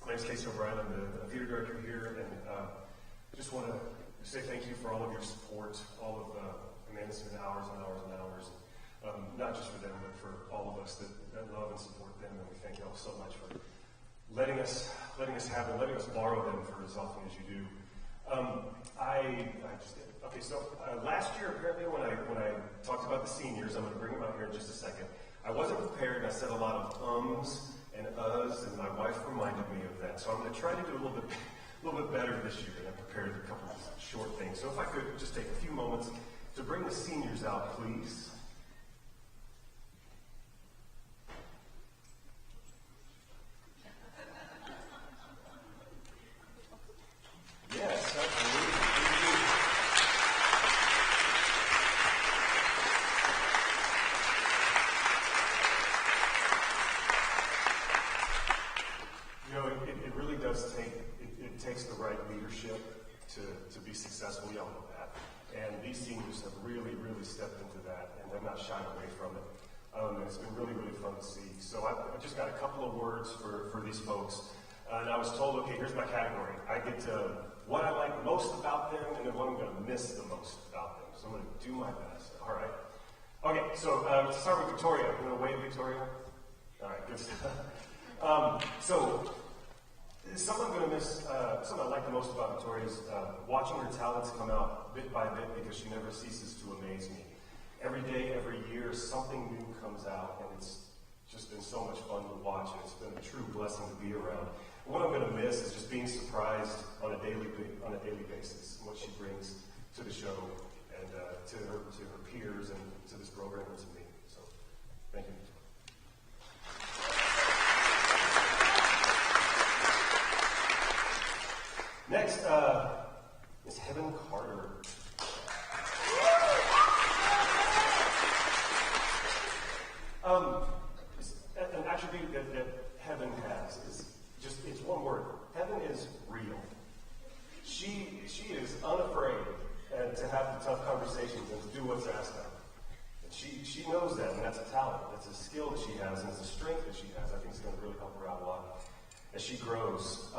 My name is Casey O'Brien. I'm the theater director here, and just want to say thank you for all of your support, all of Amanda's been hours and hours and hours, not just for them, but for all of us that love and support them, and we thank you all so much for letting us have them, letting us borrow them for as often as you do. I just did. Okay, so last year, apparently, when I talked about the seniors, I'm going to bring them out here in just a second. I wasn't prepared. I said a lot of ums and uhs, and my wife reminded me of that. So I'm going to try to do a little bit better this year, and I prepared a couple of short things. So if I could just take a few moments to bring the seniors out, please. Yes, absolutely. You know, it really does take, it takes the right leadership to be successful. Y'all know that. And these seniors have really, really stepped into that, and they're not shying away from it. And it's been really, really fun to see. So I just got a couple of words for these folks. And I was told, okay, here's my category. I get what I like most about them, and then what I'm going to miss the most about them. So I'm going to do my best. All right. Okay, so to start with Victoria. You want to wave, Victoria? All right, good stuff. So something I'm going to miss, something I like the most about Victoria is watching her talents come out bit by bit, because she never ceases to amaze me. Every day, every year, something new comes out, and it's just been so much fun to watch, and it's been a true blessing to be around. What I'm going to miss is just being surprised on a daily basis, what she brings to the show and to her peers and to this program and to me. So, thank you. Next is Heaven Carter. An attribute that Heaven has is just, it's one word. Heaven is real. She is unafraid to have the tough conversations and to do what's asked of her. And she knows that, and that's a talent. That's a skill that she has, and it's a strength that she has. I think it's going to really help her out a lot as she grows.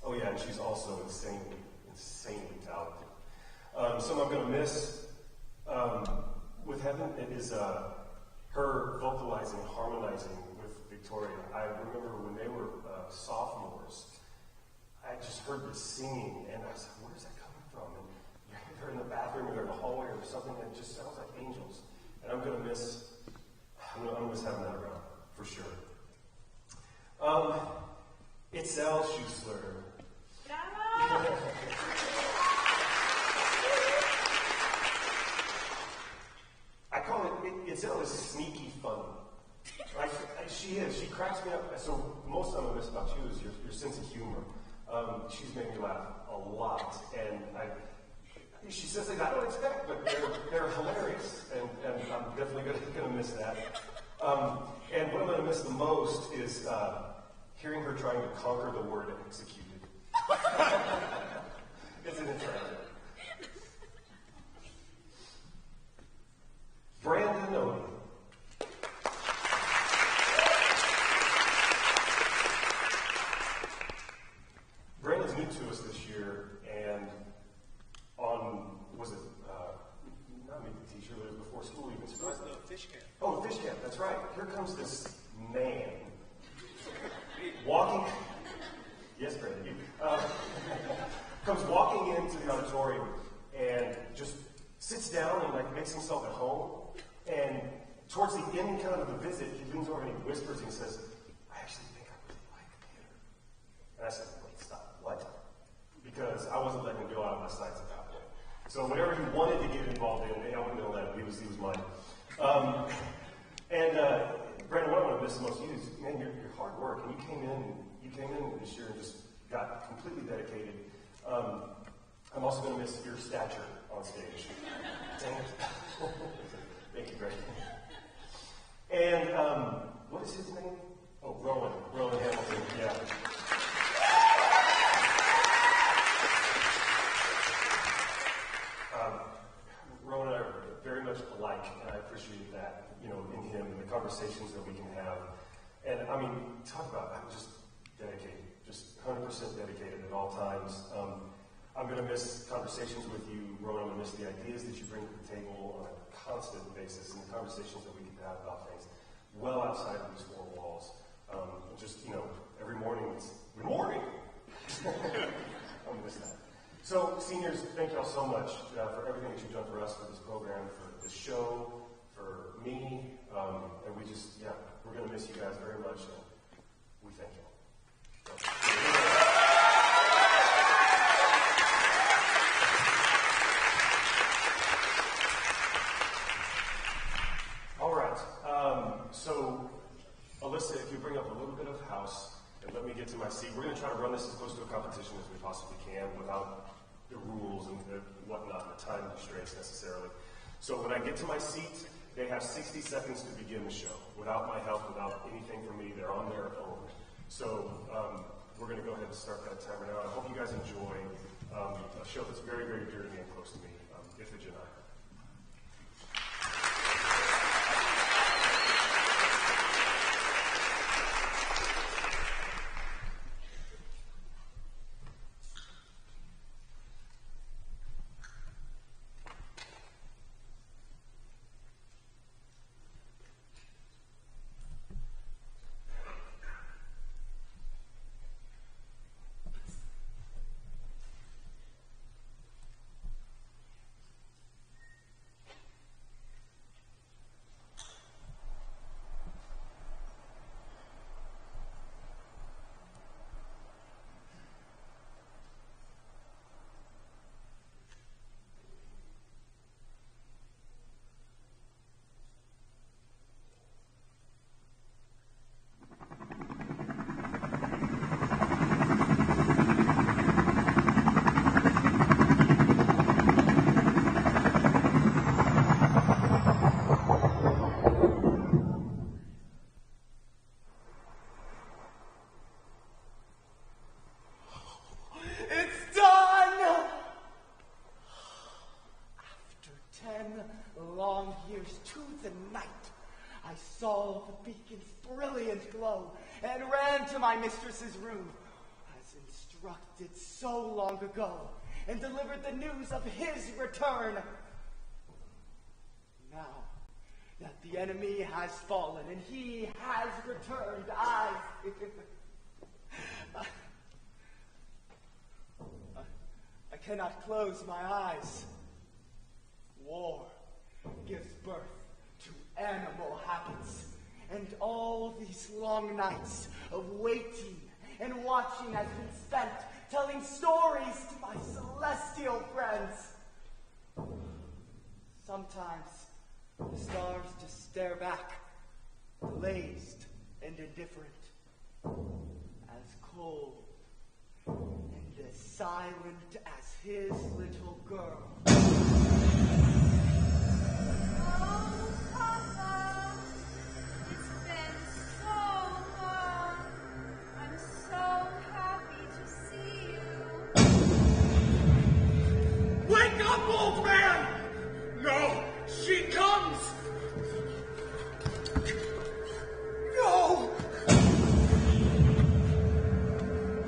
Oh yeah, and she's also insanely talented. Something I'm going to miss with Heaven, it is her vocalizing, harmonizing with Victoria. I remember when they were sophomores, I just heard this singing, and I was like, where's that coming from? And they're in the bathroom, or they're in the hallway, or something that just sounds like angels. And I'm going to miss having that around, for sure. Itzel Schussler. I call it Itzel is sneaky funny. Like, she is. She cracks me up. So most of what I miss about you is your sense of humor. She's made me laugh a lot, and she says things I don't expect, but they're hilarious, and I'm definitely going to miss that. And what I'm going to miss the most is hearing her trying to conquer the word executed. Isn't it tragic? Brandon Odie. Brandon's new to us this year, and not Meet the Teacher, but it was before school even started. It was the fish camp. Oh, the fish camp, that's right. Here comes this man walking. Yes, Brandon, you. Comes walking into the auditorium and just sits down and makes himself at home. And towards the end kind of the visit, he leans over and he whispers and he says, I actually think I really like theater. And I said, wait, stop, what? Because I wasn't letting him go out of my sights at that point. So whatever he wanted to get involved in, I wasn't going to let him. He was mine. Brandon, what I want to miss the most of you is, man, your hard work. And you came in this year and just got completely dedicated. I'm also going to miss your stature on stage. Dang it. Thank you, Greg. And what is his name? Oh, Rowan Hamilton. Yeah. Rowan and I are very much alike, and I appreciate that, in him and the conversations that we can have. And I mean, talk about, I'm just dedicated, 100% dedicated at all times. I'm going to miss conversations with you, Rowan. I'm going to miss the ideas that you bring to the table on a constant basis and the conversations that we can have about things well outside of these four walls. Just, every morning, it's good morning. I'm going to miss that. So, seniors, thank y'all so much for everything that you've done for us, for this program, for the show, for me, and we're going to miss you guys very much, and we thank you. All right, so Alyssa, if you bring up a little bit of house and let me get to my seat, we're going to try to run this as close to a competition as we possibly can without the rules and the whatnot, the time constraints necessarily. So when I get to my seat, they have 60 seconds to begin the show. Without my help, without anything from me, they're on their own. So we're going to go ahead and start that timer now. I hope you guys enjoy a show that's very, very dear to me and close to me, Iphigenia. To the night, I saw the beacon's brilliant glow and ran to my mistress's room, as instructed so long ago, and delivered the news of his return. Now that the enemy has fallen and he has returned, I cannot close my eyes. War gives birth to animal habits, and all these long nights of waiting and watching has been spent telling stories to my celestial friends. Sometimes the stars just stare back, glazed and indifferent, as cold and as silent as his little girl. Old man! No, she comes! No!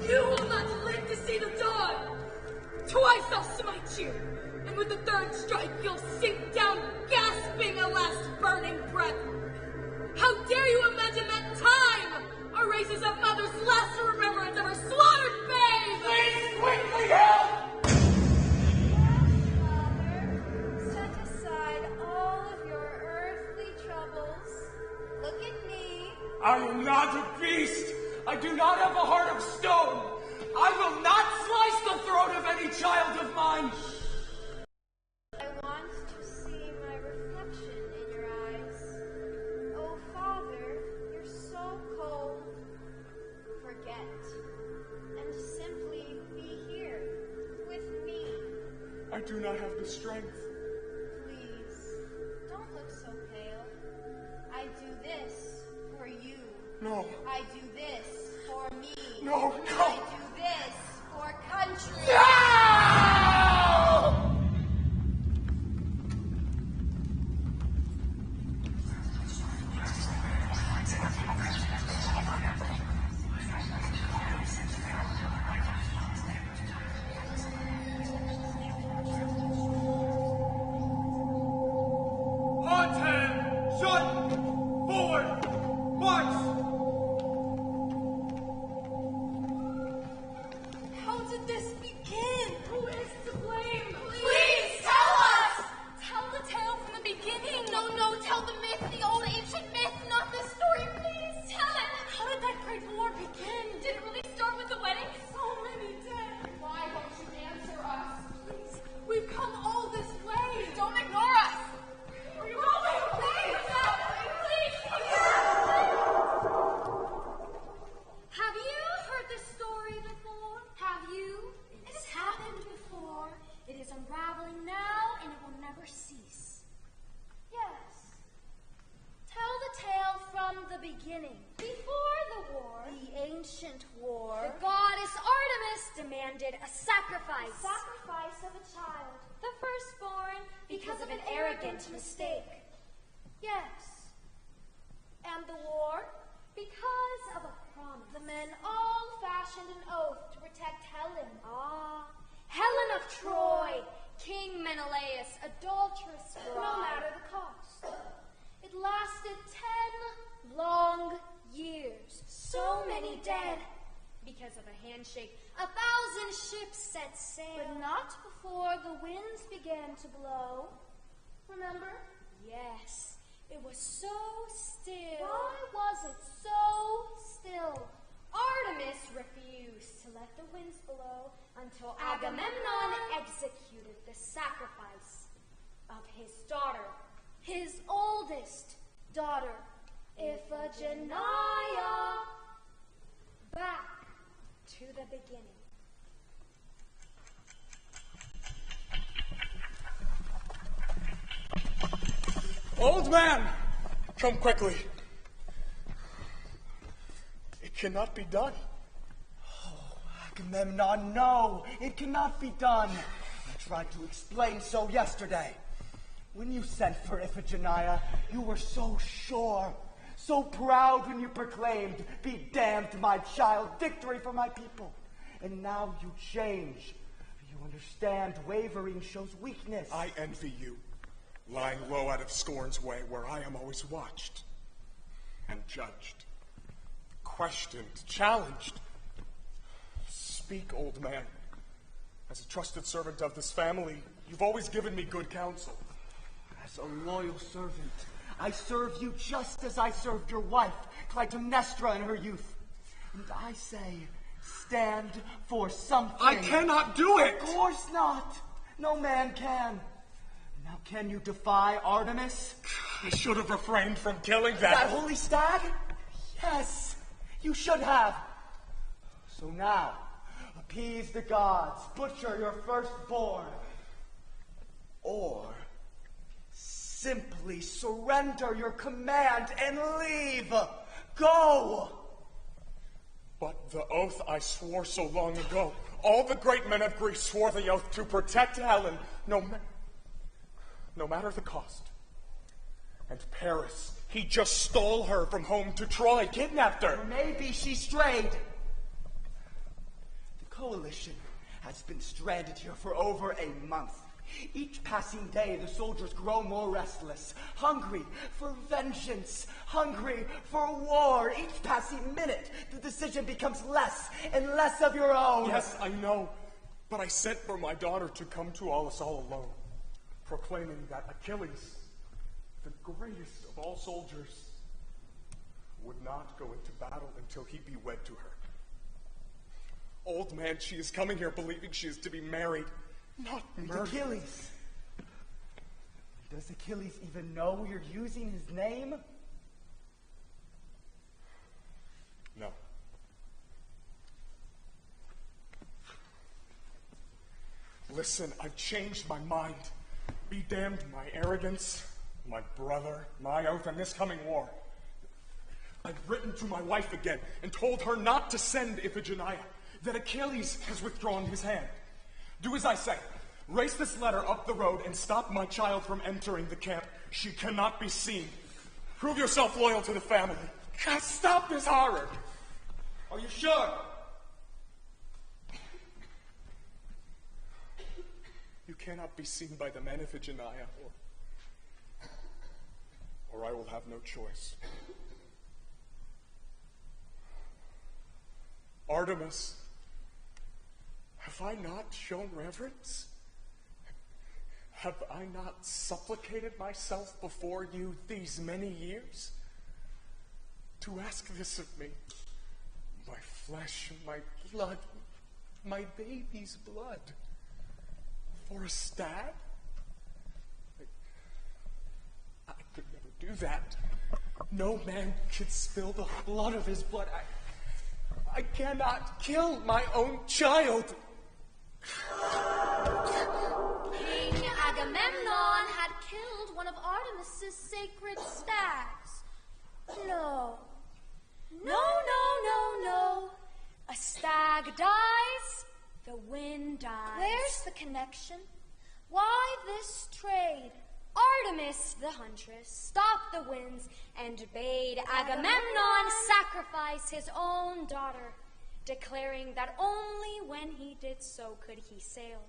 You will not live to see the dawn! Twice I'll smite you, and with the third strike you'll sink down, gasping a last burning breath. How dare you imagine that time erases a mother's last remembrance of her slaughtered babe! Please, quickly help! I am not a beast. I do not have a heart of stone. I will not slice the throat of any child of mine. I want to see my reflection in your eyes. Oh, Father, you're so cold. Forget, and simply be here with me. I do not have the strength. Please, don't look so pale. I do this for you. No. I do this for me. No, no. I do this for country. No! a sacrifice. Sacrifice of a child. The firstborn because of an arrogant mistake. Yes. And the war because of a promise. The men all fashioned an oath to protect Helen. Ah, Helen of Troy, King Menelaus, adulterous bride. No matter the cost. It lasted 10 long years. So many dead because of a handshake. 1,000 ships set sail. But not before the winds began to blow. Remember? Yes, it was so still. Why was it so still? Artemis refused to let the winds blow until Agamemnon executed the sacrifice of his daughter, His oldest daughter, Iphigenia. back to the beginning. Old man, come quickly. It cannot be done. Agamemnon, no, it cannot be done. I tried to explain so yesterday. When you sent for Iphigenia, you were so sure, so proud when you proclaimed, "Be damned, my child, victory for my people." And now you change. You understand wavering shows weakness. I envy you, lying low out of scorn's way, where I am always watched and judged, questioned, challenged. Speak, old man. As a trusted servant of this family, you've always given me good counsel. As a loyal servant, I serve you just as I served your wife, Clytemnestra, in her youth. And I say, stand for something. I cannot do it! Of course not. No man can. Now can you defy Artemis? I should have refrained from killing That holy stag? Yes, you should have. So now, appease the gods, butcher your firstborn. Or simply surrender your command and leave. Go! But the oath I swore so long ago, all the great men of Greece swore the oath to protect Helen, no matter the cost. And Paris, he just stole her from home to Troy, kidnapped her. Or maybe she strayed. The coalition has been stranded here for over a month. Each passing day, the soldiers grow more restless, hungry for vengeance, hungry for war. Each passing minute, the decision becomes less and less of your own. Yes, I know, but I sent for my daughter to come to us all alone, proclaiming that Achilles, the greatest of all soldiers, would not go into battle until he be wed to her. Old man, she is coming here believing she is to be married, not murdered. Achilles. Does Achilles even know you're using his name? No. Listen, I've changed my mind. Be damned my arrogance, my brother, my oath, and this coming war. I've written to my wife again and told her not to send Iphigenia, that Achilles has withdrawn his hand. Do as I say. Race this letter up the road and stop my child from entering the camp. She cannot be seen. Prove yourself loyal to the family. God, stop this horror. Are you sure? You cannot be seen by the men, Iphigenia, or I will have no choice. Artemis, have I not shown reverence? Have I not supplicated myself before you these many years? To ask this of me, my flesh, my blood, my baby's blood, for a stag? I could never do that. No man could spill the blood of his blood. I cannot kill my own child. King Agamemnon had killed one of Artemis's sacred stags. No. No. A stag dies, the wind dies. Where's the connection? Why this trade? Artemis, the huntress, stopped the winds and bade Agamemnon sacrifice his own daughter, declaring that only when he did so could he sail.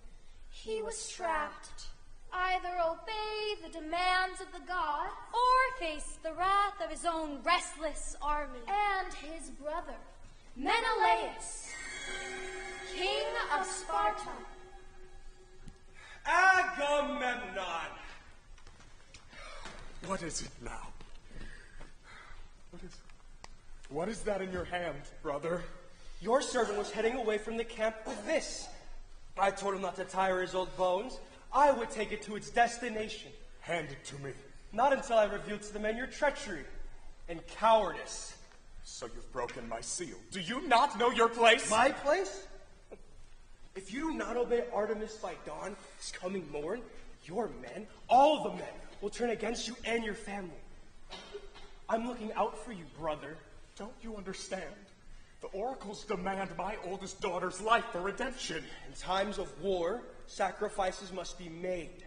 He was trapped. Either obey the demands of the god, or face the wrath of his own restless army. And his brother, Menelaus, king of Sparta. Agamemnon! What is it now? What is that in your hand, brother? Your servant was heading away from the camp with this. I told him not to tire his old bones. I would take it to its destination. Hand it to me. Not until I revealed to the men your treachery and cowardice. So you've broken my seal. Do you not know your place? My place? If you do not obey Artemis by dawn this coming morn, your men, all the men, will turn against you and your family. I'm looking out for you, brother. Don't you understand? The oracles demand my oldest daughter's life for redemption. In times of war, sacrifices must be made.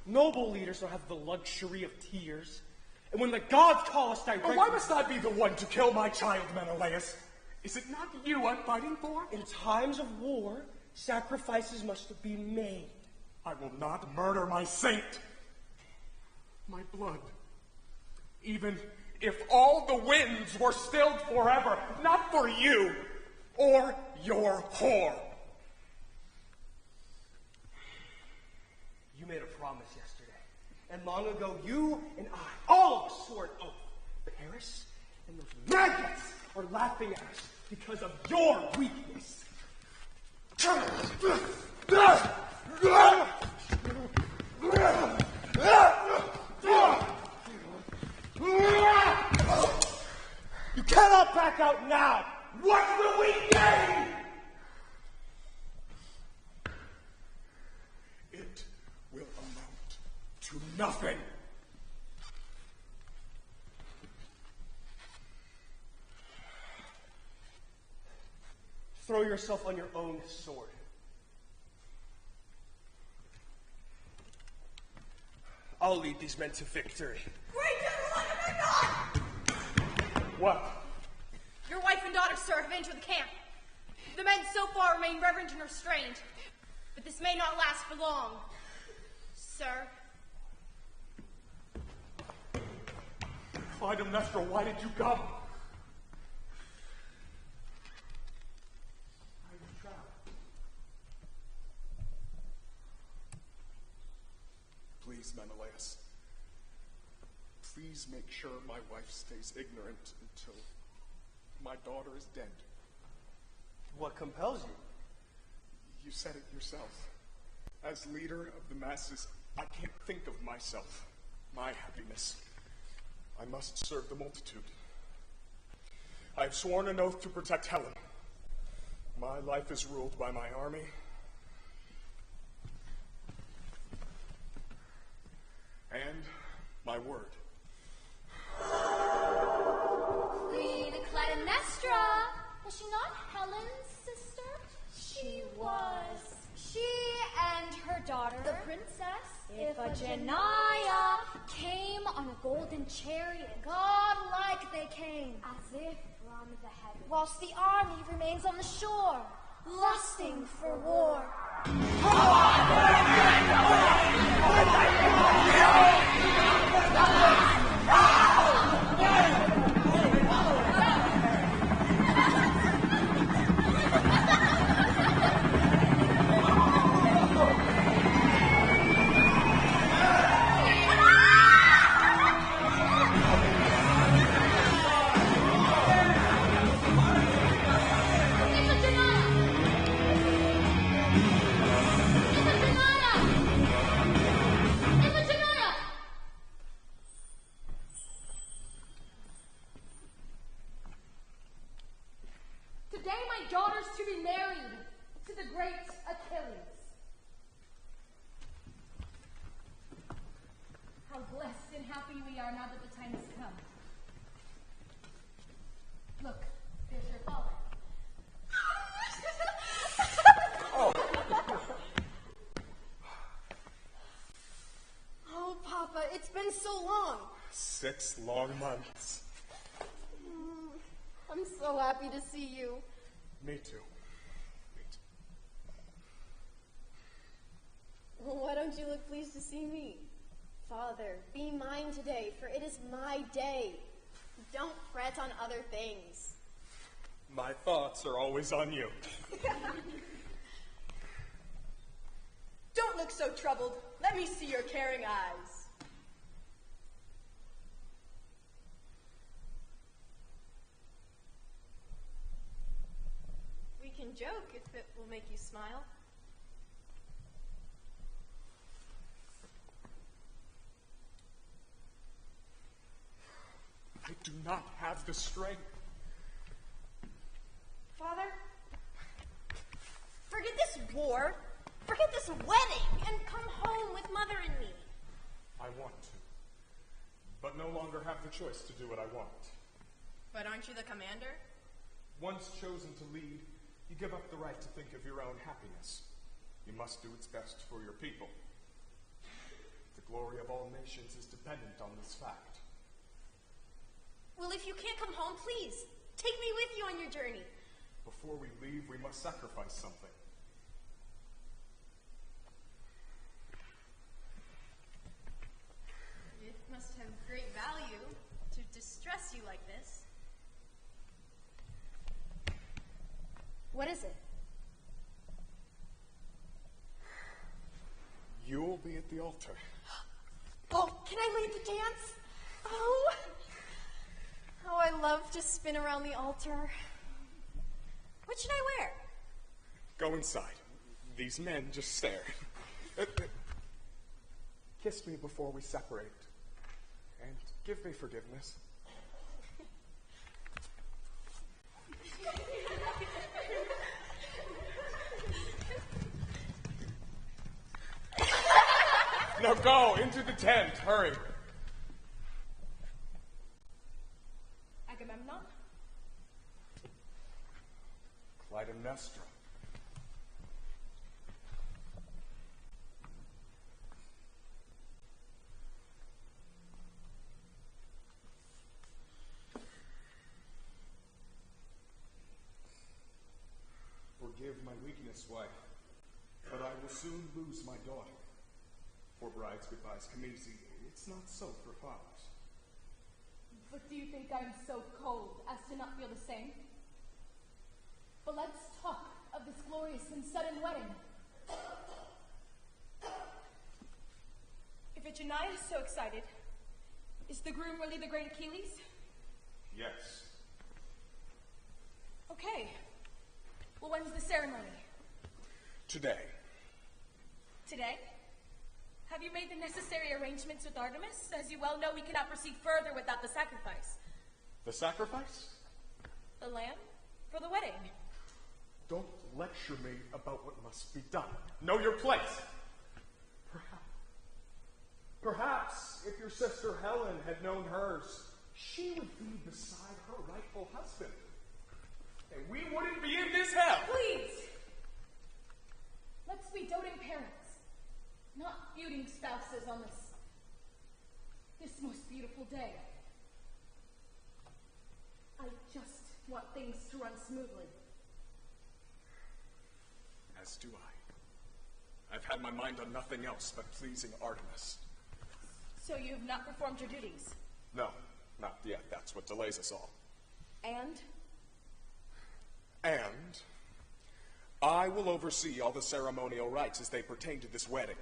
Noble leaders don't have the luxury of tears. And when the gods call us directly... But why must I be the one to kill my child, Menelaus? Is it not you I'm fighting for? In times of war, sacrifices must be made. I will not murder my saint. My blood. Even if all the winds were stilled forever, not for you or your whore. You made a promise yesterday, and long ago you and I, all of us, swore an oath. Paris and those maggots are laughing at us because of your weakness. You cannot back out now! What will we gain? It will amount to nothing. Throw yourself on your own sword. I'll lead these men to victory. Great Agamemnon! What? Your wife and daughter, sir, have entered the camp. The men so far remain reverent and restrained, but this may not last for long. Sir. Clytemnestra, why did you come? I was trapped. Please, Menelaus. Please make sure my wife stays ignorant until my daughter is dead. What compels you? You said it yourself. As leader of the masses, I can't think of myself, my happiness. I must serve the multitude. I have sworn an oath to protect Helen. My life is ruled by my army. And my word. Queen Clytemnestra. Was she not Helen's sister? She was. She and her daughter, The princess Iphigenia, came on a golden chariot, godlike they came, as if from the heavens. whilst the army remains on the shore, lusting for war. Today my daughter's to be married to the great Achilles. How blessed and happy we are now that the time has come. Look, there's your father. 6 long months. I'm so happy to see you. Me too. Me too. Well, why don't you look pleased to see me? Father, be mine today, for it is my day. Don't fret on other things. My thoughts are always on you. Don't look so troubled. Let me see your caring eyes. We can joke if it will make you smile. I do not have the strength. Father, forget this war, forget this wedding, and come home with Mother and me. I want to, but no longer have the choice to do what I want. But aren't you the commander? Once chosen to lead, you give up the right to think of your own happiness. You must do what's best for your people. The glory of all nations is dependent on this fact. Well, if you can't come home, please, take me with you on your journey. Before we leave, we must sacrifice something. It must have great value to distress you like this. What is it? You'll be at the altar. Oh, can I lead the dance? Oh, I love to spin around the altar. What should I wear? Go inside. These men just stare. Kiss me before we separate. And give me forgiveness. Now go into the tent. Hurry. Agamemnon? Clytemnestra. Forgive my weakness, wife, but I will soon lose my daughter. For brides goodbyes come easy. It's not so for fathers. But do you think I'm so cold as to not feel the same? But let's talk of this glorious and sudden wedding. If Iphigenia is so excited, is the groom really the great Achilles? Yes. Okay. Well, when's the ceremony? Today. Today? Have you made the necessary arrangements with Artemis? As you well know, we cannot proceed further without the sacrifice. The sacrifice? The lamb? For the wedding. Don't lecture me about what must be done. Know your place. Perhaps if your sister Helen had known hers, she would be beside her rightful husband. And we wouldn't be in this hell. Please! Let's be doting parents, not feuding spouses on this most beautiful day. I just want things to run smoothly. As do I. I've had my mind on nothing else but pleasing Artemis. So you have not performed your duties? No, not yet. That's what delays us all. And? And I will oversee all the ceremonial rites as they pertain to this wedding.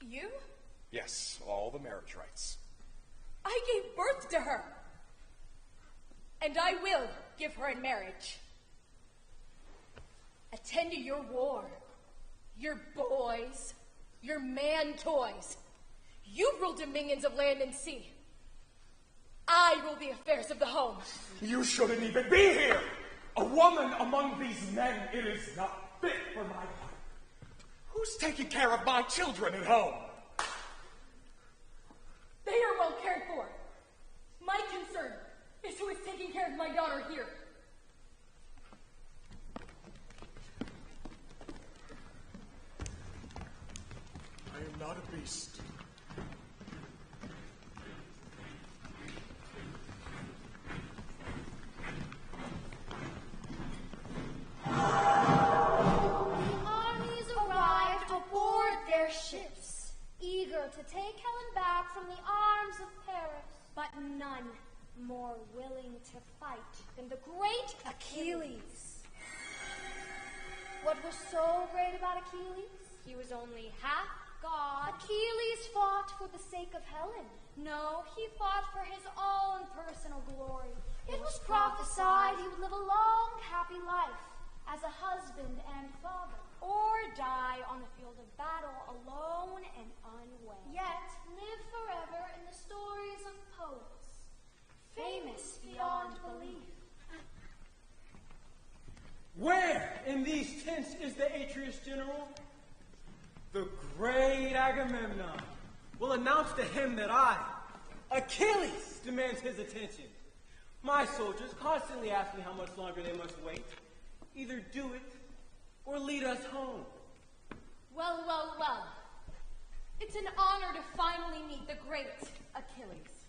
You? Yes, all the marriage rites. I gave birth to her. And I will give her in marriage. Attend to your war, your boys, your man toys. You rule dominions of land and sea. I rule the affairs of the home. You shouldn't even be here! A woman among these men, it is not fit for my life. Who's taking care of my children at home? They are well cared for. My concern is who is taking care of my daughter here. I am not a beast. eager to take Helen back from the arms of Paris, but none more willing to fight than the great Achilles. What was so great about Achilles? He was only half god. Achilles fought for the sake of Helen. No, he fought for his own personal glory. It was prophesied he would live a long, happy life as a husband and father, or die on the field of battle alone and unwed. Yet live forever in the stories of poets, famous beyond belief. Where in these tents is the Atreus general? The great Agamemnon will announce to him that I, Achilles, demands his attention. My soldiers constantly ask me how much longer they must wait. Either do it or lead us home. Well, well, well. It's an honor to finally meet the great Achilles.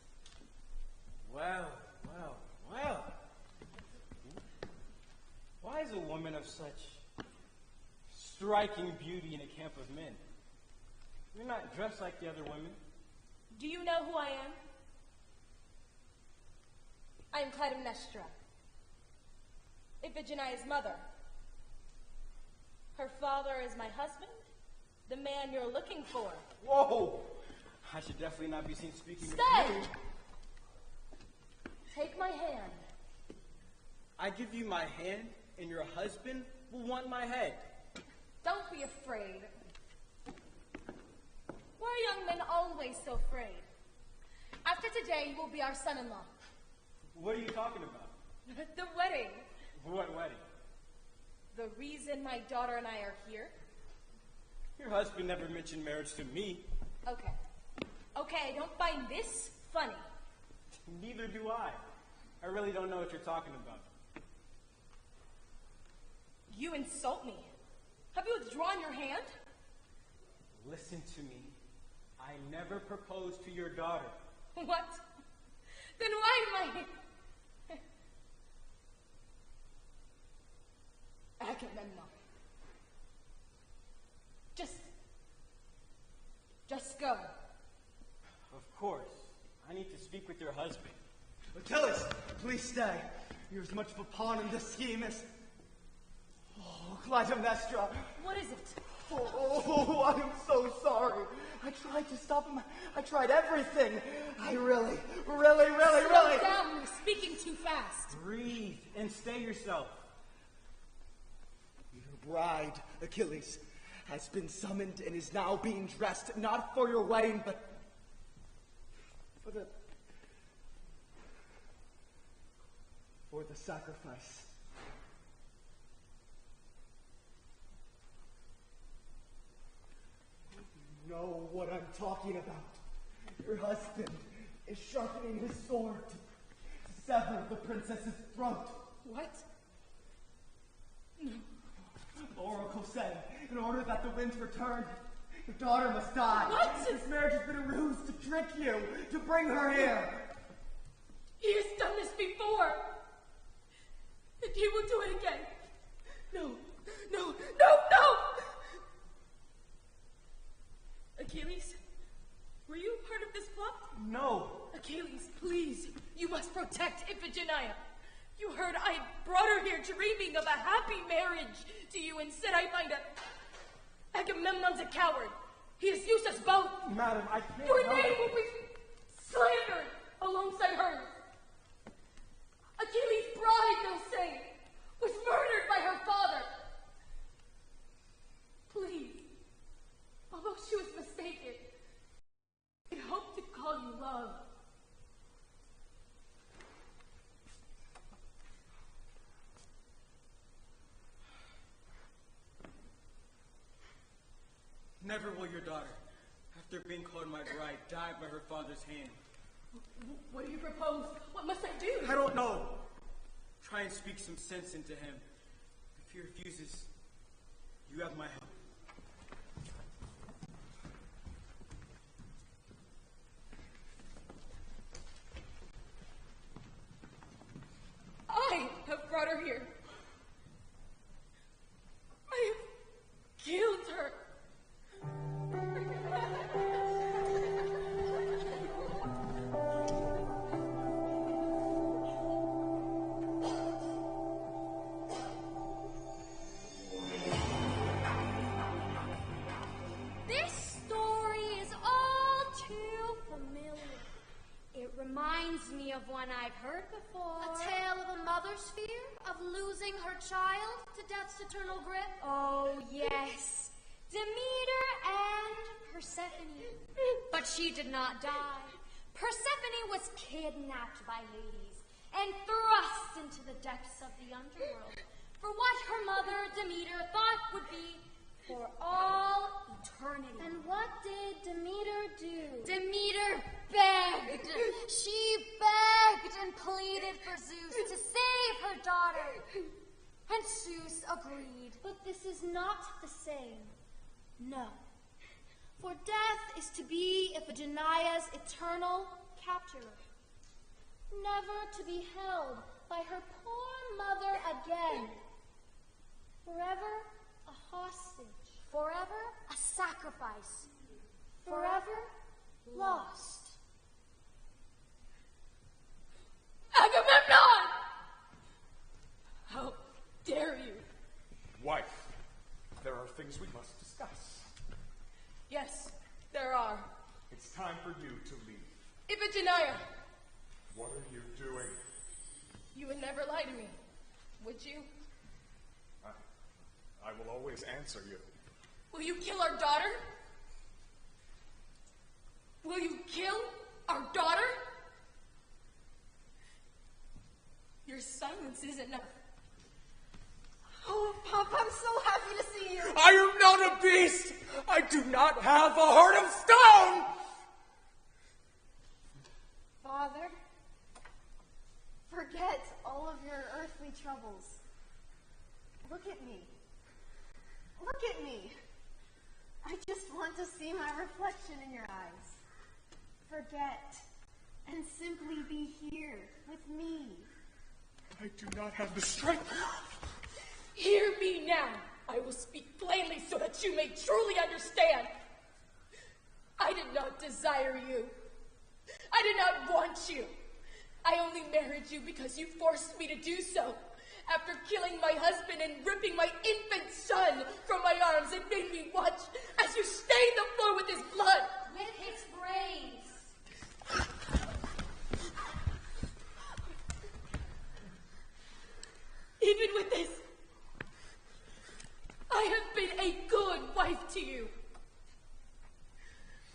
Well, well, well. Why is a woman of such striking beauty in a camp of men? You're not dressed like the other women. Do you know who I am? I am Clytemnestra, Iphigenia's mother. Her father is my husband, the man you're looking for. Whoa! I should definitely not be seen speaking Stay! with you. Take my hand. I give you my hand, and your husband will want my head. Don't be afraid. Why are young men always so afraid? After today, you will be our son-in-law. What are you talking about? The wedding. What wedding? The reason my daughter and I are here. Your husband never mentioned marriage to me. Okay. Okay, don't find this funny. Neither do I. I really don't know what you're talking about. You insult me. Have you withdrawn your hand? Listen to me. I never proposed to your daughter. What? Then why am I... Agamemnon. Just go. Of course. I need to speak with your husband. Achilles, please stay. You're as much of a pawn in this scheme as... Oh, Clytemnestra. What is it? Oh, I am so sorry. I tried to stop him. I tried everything. I really... Slow down, you're speaking too fast. Breathe and stay yourself. Your bride, Achilles, has been summoned and is now being dressed, not for your wedding, but for the sacrifice. You know what I'm talking about. Your husband is sharpening his sword to sever the princess's throat. What? The oracle said, in order that the winds return, your daughter must die. What? This marriage has been a ruse to trick you, to bring her here. He has done this before. And he will do it again. No. Achilles, were you part of this plot? No. Achilles, please, you must protect Iphigenia. You heard I brought her here dreaming of a happy marriage to you. Instead, I find Agamemnon's a coward. He has used us both. Madam, I can't Your help name it. will be slandered alongside hers. Achilles' bride, they'll say, was murdered by her father. Please, although she was mistaken, I hope to call you love. Never will your daughter, after being called my bride, die by her father's hand. What do you propose? What must I do? I don't know. Try and speak some sense into him. If he refuses, you have my help. I have brought her here. I have killed her. one I've heard before. A tale of a mother's fear of losing her child to death's eternal grip? Oh, yes. Demeter and Persephone. But she did not die. Persephone was kidnapped by Hades and thrust into the depths of the underworld for what her mother, Demeter, thought would be for all eternity. And what did Demeter do? Demeter begged. She begged and pleaded for Zeus to save her daughter. And Zeus agreed. But this is not the same. No. For death is to be Iphigenia's eternal captor, never to be held by her poor mother again. Forever a hostage. Forever a sacrifice. Forever lost. Agamemnon! How dare you? Wife, there are things we must discuss. Yes, there are. It's time for you to leave. Iphigenia, What are you doing? you would never lie to me, would you? I will always answer you. Will you kill our daughter? Will you kill our daughter? Your silence is enough. Oh, Pop, I'm so happy to see you. I am not a beast! I do not have a heart of stone! Father, forget all of your earthly troubles. Look at me. Look at me. I just want to see my reflection in your eyes. Forget and simply be here with me. I do not have the strength. Hear me now. I will speak plainly so that you may truly understand. I did not desire you. I did not want you. I only married you because you forced me to do so. After killing my husband and ripping my infant son from my arms and made me watch as you stained the floor with his blood. With his brains. Even with this, I have been a good wife to you.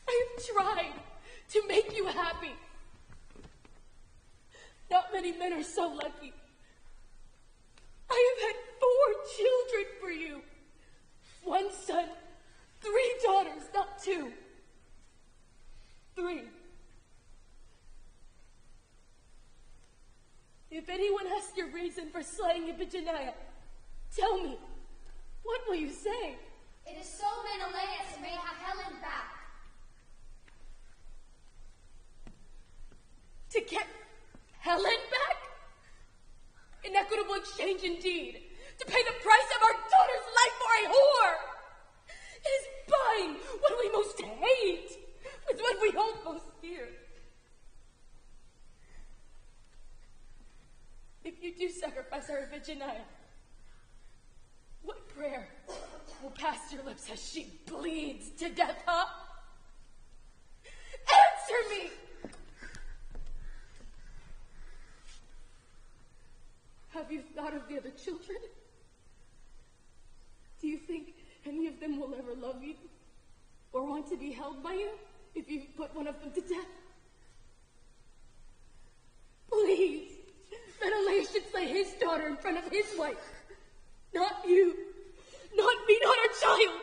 I have tried to make you happy. Not many men are so lucky. I have had 4 children for you. 1 son, 3 daughters, not 2. 3. If anyone asks your reason for slaying Iphigenia, tell me, what will you say? It is so Menelaus may have Helen back. To get Helen back? Inequitable exchange indeed. To pay the price of our daughter's life for a whore. It is buying what we most hate with what we hold most dear. If you do sacrifice our Iphigenia, what prayer will pass your lips as she bleeds to death, huh? Answer me! Have you thought of the other children? Do you think any of them will ever love you or want to be held by you if you put one of them to death? Please, Menelaus should slay his daughter in front of his wife. Not you. Not me, not our child.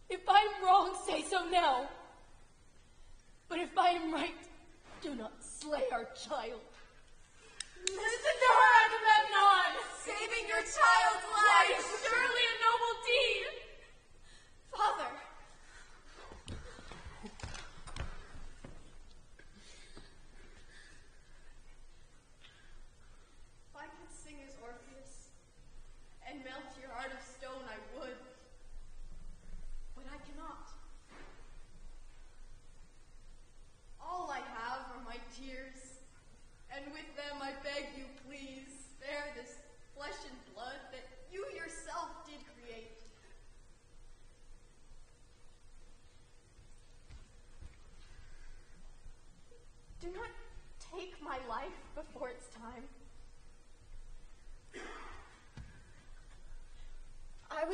If I'm wrong, say so now. But if I am right, do not slay our child. Listen to her, Agamemnon! Saving your child's life is surely a noble deed! Father! If I could sing as Orpheus and melt your heart of stone, I would. But I cannot. All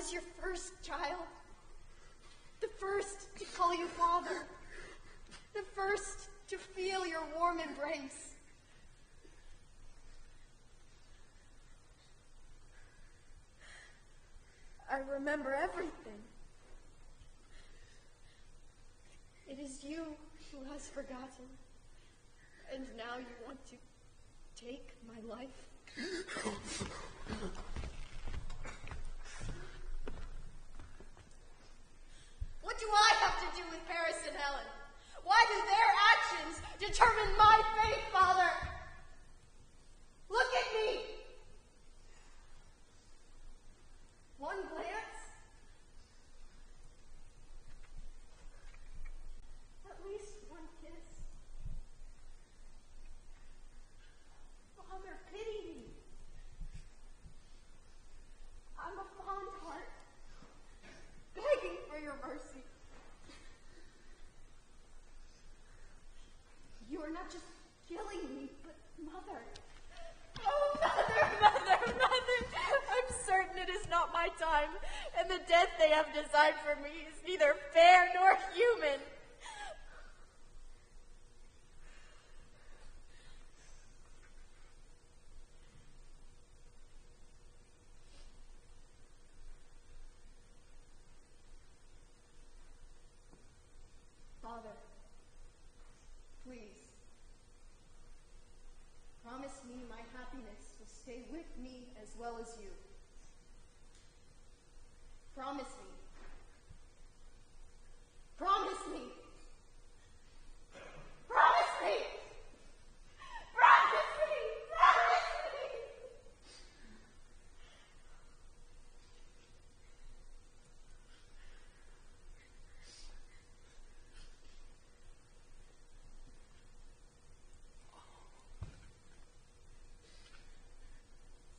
was your first child. The first to call you father. The first to feel your warm embrace. I remember everything. It is you who has forgotten. And now you want to take my life? What do I have to do with Paris and Helen? Why do their actions determine my fate, Father? Look at me! One glance? At least one kiss. Father, pity me. I'm a fond heart, begging for your mercy. You are not just killing me, but Mother. Oh, Mother! I'm certain it is not my time, and the death they have designed for me is neither fair nor human. Father, please, promise me my happiness will stay with me as well as you. Promise me. Promise me. Promise me. Promise me. Promise me.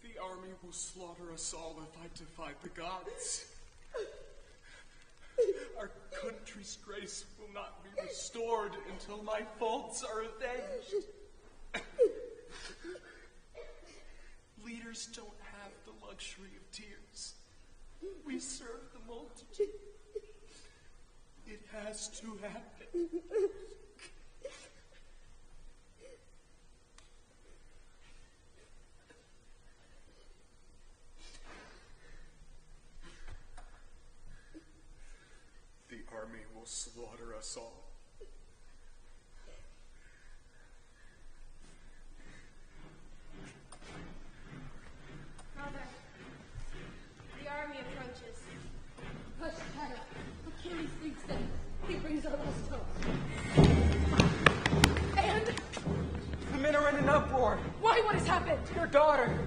The army will slaughter us all if I defy the gods. Our country's grace will not be restored until my faults are avenged. Leaders don't have the luxury of tears. We serve the multitude. It has to happen. The army will slaughter us all. Father, the army approaches. Hush, child. Achilles thinks that he brings our last hope. And the men are in an uproar. Why? What has happened? Your daughter.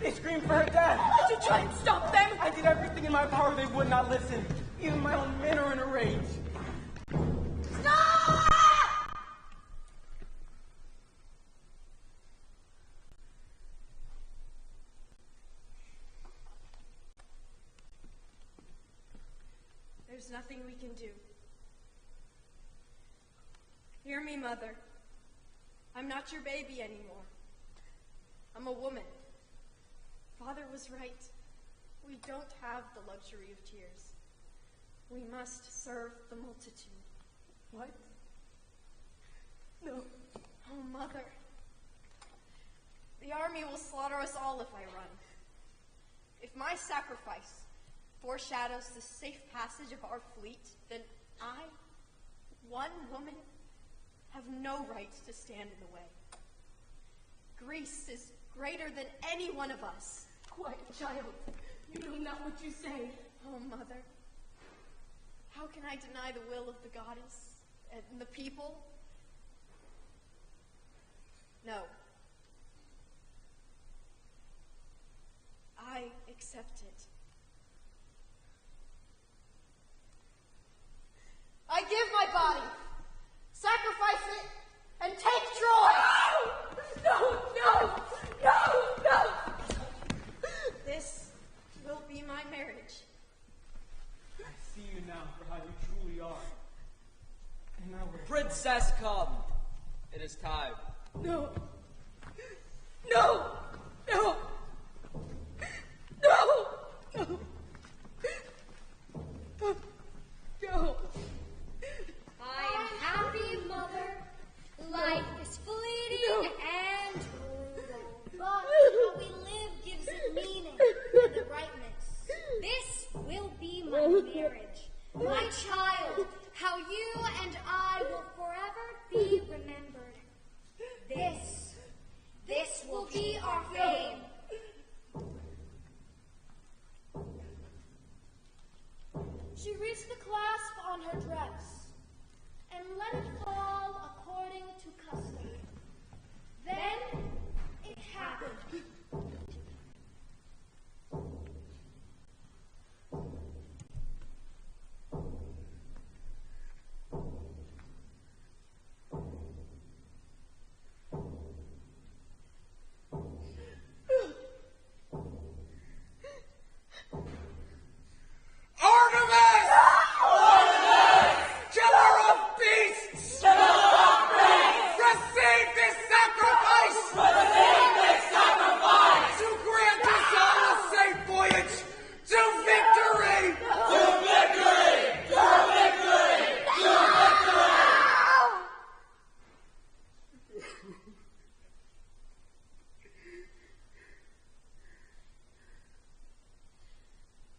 They scream for her death. Did you try and stop them? I did everything in my power. They would not listen. Even my own men are in a rage. Stop! There's nothing we can do. Hear me, Mother. I'm not your baby anymore. I'm a woman. Father was right. We don't have the luxury of tears. We must serve the multitude. What? No. Oh, Mother. The army will slaughter us all if I run. If my sacrifice foreshadows the safe passage of our fleet, then I, one woman, have no right to stand in the way. Greece is greater than any one of us. Quiet, child. You know not what you say. Oh, Mother. How can I deny the will of the goddess and the people? No. I accept it. I give my body. Sacrifice it and take Troy. No! This will be my marriage. I see you now for how you truly are. And now we're... Princess, come. It is time. No! our marriage. My child, how you and I will forever be remembered. This will be our fame. She reached the clasp on her dress and let it fall according to custom. Then it happened. Artemis! Artemis! Killer of beasts! Receive this sacrifice! Receive this sacrifice! To grant us all a safe voyage to victory! To victory! To victory! To victory!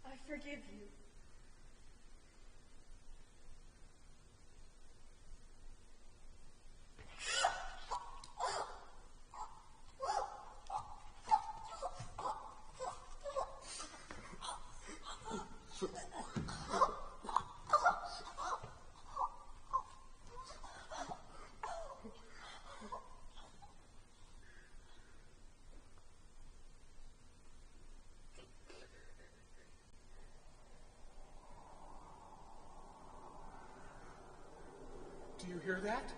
I forgive you. Do you hear that?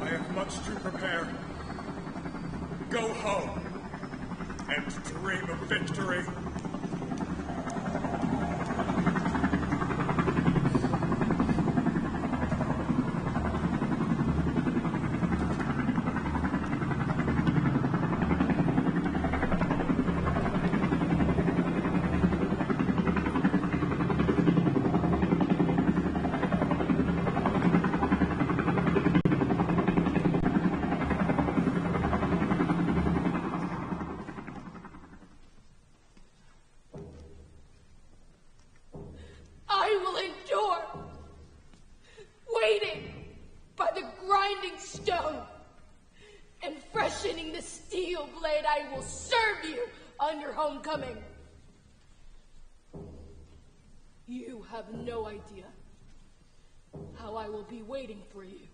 I have much to prepare. Go home and dream of victory. I will endure, waiting by the grinding stone, and freshening the steel blade. I will serve you on your homecoming. You have no idea how I will be waiting for you.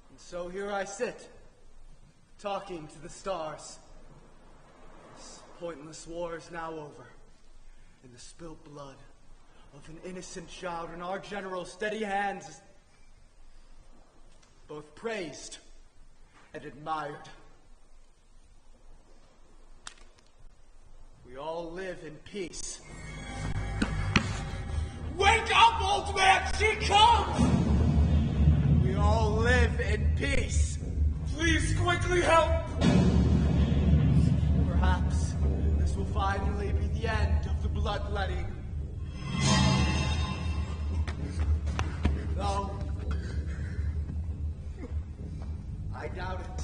And so here I sit, talking to the stars. This pointless war is now over, and the spilt blood of an innocent child in our general's steady hands is both praised and admired. We all live in peace. Wake up, old man! She comes! We all live in peace. Please quickly help! Perhaps this will finally be the end of the bloodletting. Though, I doubt it.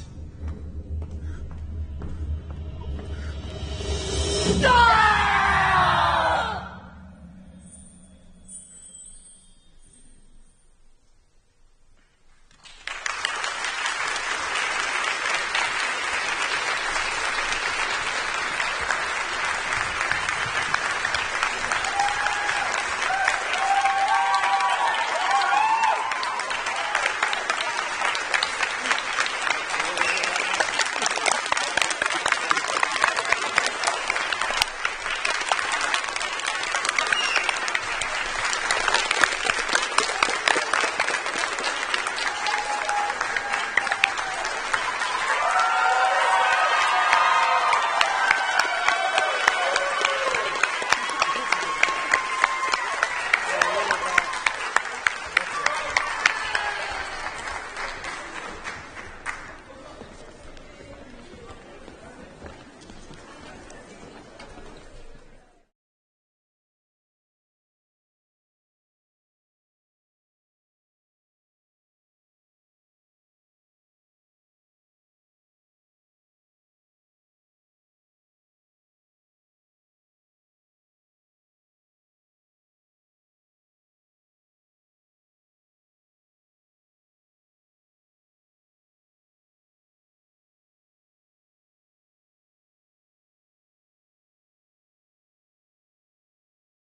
Stop!